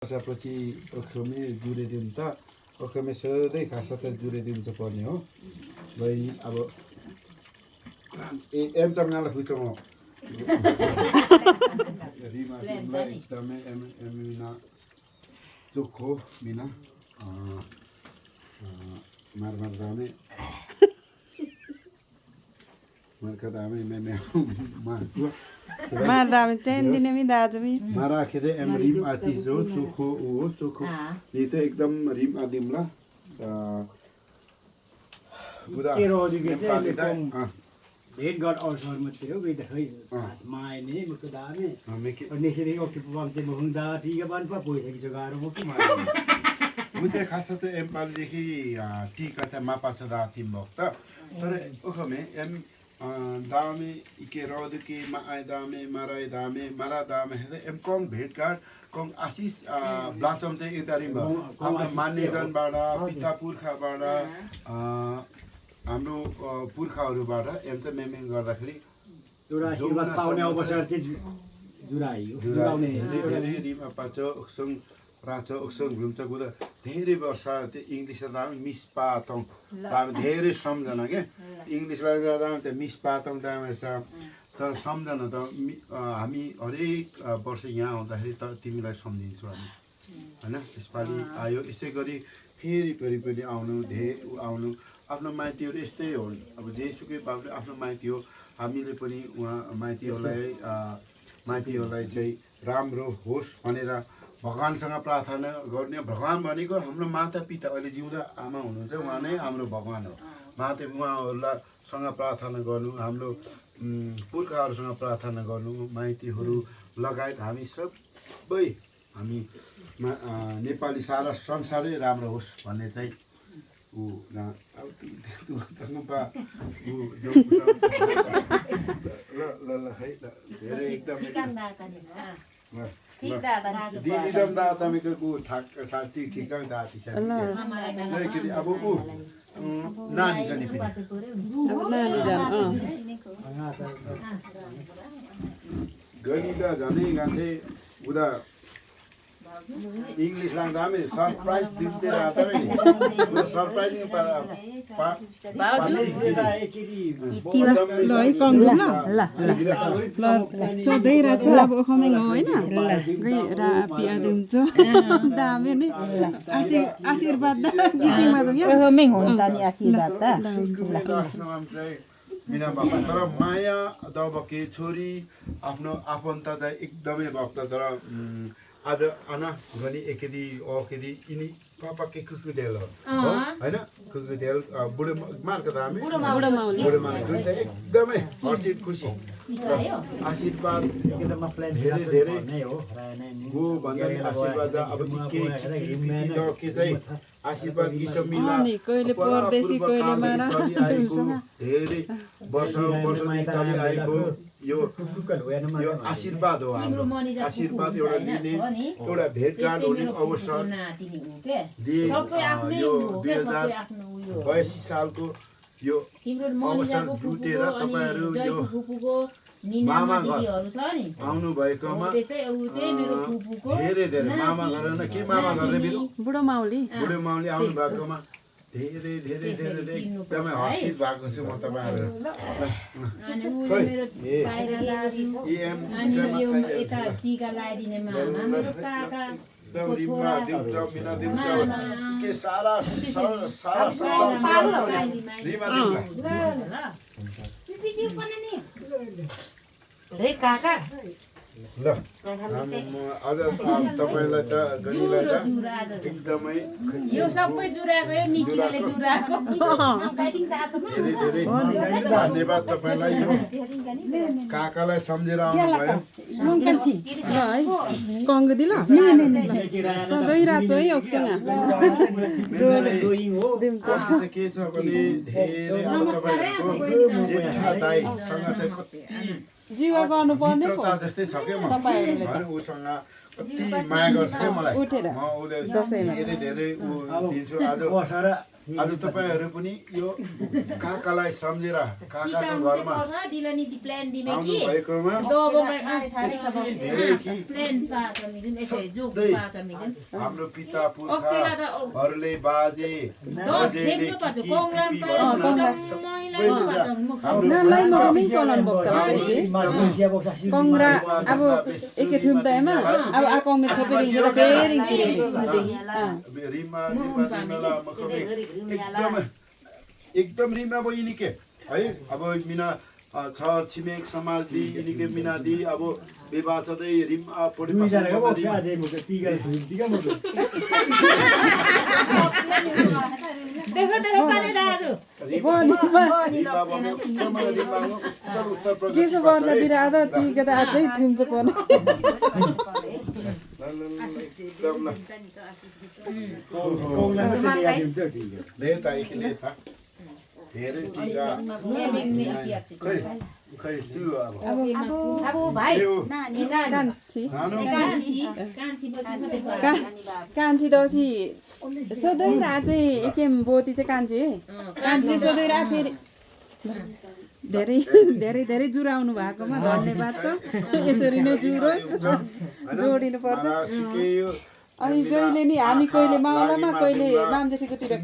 पछि ओखमे जुरेदिन्छ ओखमे सधैँ खासा त जुरेदिन्छ पर्ने हो भाइ अब एम तंगाला फुचो म रिमा तिमीलाई एकदमै एमिना चोखो मिना मार दामे markadame meme Madame Tendine mi दाजुमी मारा खेदे एम रिम आची जो चोखो ओ चोखो ये तो एकदम रिम आदिमला बुदा के रोज के चाहिँ भेट गड अवसरमा थियो बेटा खै मायने मुख दामे अनि यसरी ओके पम चाहिँ बहुदा ठीक बन पा पैसा कि गाह्रो म के मार्नु मुझे खास त एम पालिदेखि टीका चाहिँ मापा छ दा तिम भक्त तर ओखमे एम दामे के रोद के माय दामे माराय दामे मारा दामे है एम कम भेटघाट कम आशिष ब्लाचम चाहिँ यतारि हाम्रो मान्यजनबाट पिता पुर्खाबाट हाम्रो पुर्खाहरूबाट एम चाहिँ मेमेङ गर्दाखेरि एउटा आशीर्वाद पाउने अवसर चाहिँ जुराइयो जुराउने धेरै रिमा पाचो ओक्सङ राचो ओक्सङ घुम्छ गुदा धेरै वर्ष त्यो इङ्ग्लिस दाम मिस पातङ दाम धेरै सम्झना के इङ्ग्लिसलाई दाम त मिस पातङ दाम छ तर सम्झना त हामी हरेक वर्ष यहाँ आउँदाखेरि त तिमीलाई सम्झिन्छौ हामी हैन त्यसपालि आयो यसै गरी फेरि पनि आउनु आउनु आफ्नो माइतीहरू यस्तै हो अब जेसुकै बाबुले आफ्नो माइती हो हामीले पनि उहाँ माइतीहरूलाई चाहिँ राम्रो होस् भनेर भगवानसँग प्रार्थना गर्ने भगवान भनेको हाम्रो माता पिता अहिले जिउँदा आमा हुनुहुन्छ उहाँ नै हाम्रो भगवान हो माता उहाँहरूलाई सँग प्रार्थना गर्नु हाम्रो पुर्खाहरूसँग प्रार्थना गर्नु माइतीहरू लगायत हामी सबै हामी नेपाली सारा संसारै राम्रो होस् भन्ने चाहिँ ऊ अब ल है धेरै एकदम दिदी दम दा तपाईँको को ठाक साथी ठिकङ दाती छ लेकिन अब ऊ नानी गनी पनि नानी जान गनी त झनै गाथे उदा इंग्लिश लाग्दा हामी सरप्राइज दिन्थे राता नि सरप्राइजिङ ल है कङ्गु ल सोधै रहेछ अब खमेङ हो होइन रा पिया दिन्छ दामे नि आशीर्वाद दा किसिममा छ क्या खमेङ हो नि त नि आशीर्वाद त मिना बाबा तर माया दबके छोरी आफ्नो आफन्त चाहिँ एकदमै भक्त तर आज आना गनी एकेदी ओकेदी इनी पापा के कुकुदेल हो हैन कुकुदेल बुढे मार्का दामे बुढे मार्का दुई त एकदमै हर्षित खुसी आशीर्वाद एकदम प्लान धेरै नै हो गो भन्दा आशीर्वाद अब के चाहिँ आशीर्वाद किसम मिला कहिले परदेशी कहिले मारा धेरै वर्ष चलिआएको यो आशीर्वाद हो हाम्रो आशीर्वाद एउटा लिने एउटा भेटघाट हुने अवसर यो 2082 सालको यो अवसर जुटेर तपाईहरु यो मामा घर आउनु भएकोमा धेरै मामा घर न के मामा घर रे बुढो माउली आउनु भएकोमा धेरै एकदमै हर्षित भएको छु म तपाईहरु के सारा ल आज तपाईलाई त गनीलाई त एकदमै यो सबै जुराको यो निकिले जुराको धेरै धन्यवाद तपाईलाई यो काकालाई सम्झेर आउनु भयो ल है कङ्गु दिला सधैँ राचो है ओक्सँग दिन्छ के छ भने धेरै अब तपाईहरुको जेठा दाइसँग चाहिँ कति जीवा गर्नु पर्ने पो जस्तै छ के म हैन उसँग कति माया गर्छ के मलाई म उले धेरै उ दिन्छु आज आज तपाईँहरू पनि यो काकालाई सम्झेर काकाको घरमा दिलनी दी प्लान दी में आउनु की भएकोमा दो बो में धेरै कि प्लान पास मिदिन ऐसे जो पास मिदिन हाम्रो पिता पुर्खाहरूले बाजे दस खेम को पास कोंगलाम नानलाई म पनि चलन बोक्दा कंग्रा अब एकै थुम्दायमा अब आको मे सबै रिङरा फेरि रिमा एकदम रिमा बहिनी के है अब मिना छ छिमेक समाज दि यिनीके मिना दि अब विवाह छँदै रिमा पढि देखो देखो पानी दाजु के छ वर्षतिर आज टिके त अझै थुम्छ पर्ने धेरै टिका खै सु अब अब भाइ कान्छी दसी सधैँ राजे एकेम बोती चाहिँ कान्छी सधैँ रा फेरि धेरै धेरै धेरै जुराउनु भएकोमा धन्यवाद छ यसरी नै जुरोस् जोडिनु पर्छ अनि जहिले नि हामी कहिले मावलामा कहिले मामजेठीकोतिर